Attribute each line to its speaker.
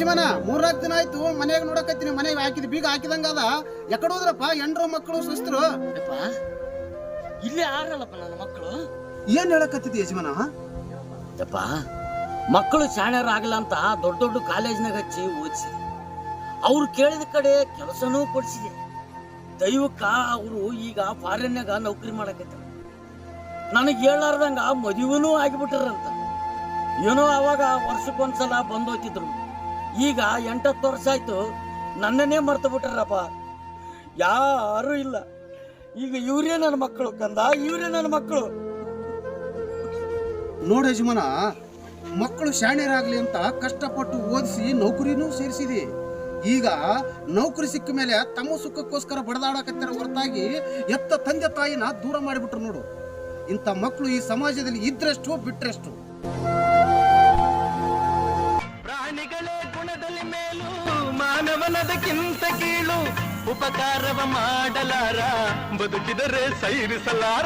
Speaker 1: ಯಜಮಾನ 3-4 ದಿನ ಆಯ್ತು ಮನೆಯಾಗ ನೋಡಕತ್ತೀನಿ. ಮನೆಗೆ ಹಾಕಿದ್ ಬೀಗ ಹಾಕಿದಂಗ ಅದ. ಎಕಡೆ ಹೋದ್ರಪ್ಪ? ಎಂಡ್ರು ಮಕ್ಕಳು ಸುಸ್ತರು
Speaker 2: ಇಲ್ಲೇ ಆರಲ್ಲಪ್ಪ ನನ್ನ ಮಕ್ಕಳು.
Speaker 1: ಏನ್ ಹೇಳಕತ್ತಿದ್ದಿ ಯಜಮಾನ?
Speaker 2: ಯಪ್ಪ ಮಕ್ಕಳು ಶಾಣ್ಯರ ಆಗಲ್ಲ ಅಂತ ದೊಡ್ಡ ದೊಡ್ಡ ಕಾಲೇಜ್ನಾಗ ಹಚ್ಚಿ ಓದಿಸಿದೆ. ಅವ್ರು ಕೇಳಿದ ಕಡೆ ಕೆಲಸನೂ ಕೊಡಿಸಿದೆ. ದೈವಕ್ಕ ಅವರು ಈಗ ಫಾರಿನ್ಯಾಗ ನೌಕರಿ ಮಾಡಕತ್ತ. ನನಗೆ ಹೇಳಾರ್ದಂಗ ಮದುವೆನೂ ಆಗಿಬಿಟ್ರಂತ. ಏನೋ ಅವಾಗ ವರ್ಷಕ್ಕೊಂದ್ಸಲ ಬಂದೋಯ್ತಿದ್ರು. ಈಗ 8-10 ವರ್ಷ ಆಯ್ತು ನನ್ನನ್ನೇ ಮರ್ತು ಬಿಟ್ರಪ್ಪ. ಯಾರು ಇಲ್ಲ. ಈಗ ಇವರೇ ನನ್ನ ಮಕ್ಕಳು ಕಂದ, ಇವರೇ ನನ್ನ ಮಕ್ಕಳು.
Speaker 1: ನೋಡ ಯಜಮಾನ, ಮಕ್ಕಳು ಶಾಣ್ಯರಾಗ್ಲಿ ಅಂತ ಕಷ್ಟಪಟ್ಟು ಓದಿಸಿ ನೌಕರಿನೂ ಸೇರಿಸಿದೆ. ಈಗ ನೌಕರಿ ಸಿಕ್ಕ ಮೇಲೆ ತಮ್ಮ ಸುಖಕ್ಕೋಸ್ಕರ ಬಡದಾಡಕತ್ತಾರ ಹೊರತಾಗಿ ಎತ್ತ ತಂದೆ ತಾಯಿನ ದೂರ ಮಾಡಿಬಿಟ್ರು. ನೋಡು, ಇಂಥ ಮಕ್ಕಳು ಈ ಸಮಾಜದಲ್ಲಿ ಇದ್ರಷ್ಟು ಬಿಟ್ರಷ್ಟು.
Speaker 3: ಪ್ರಾಣಿಗಳೇ ಗುಣದಲ್ಲಿ ಮೇಲು, ಮಾನವನದಕ್ಕಿಂತ ಕೀಳು. ಉಪಕಾರವ ಮಾಡಲಾರ, ಬದುಕಿದರೆ ಸೈರಿಸಲಾರ.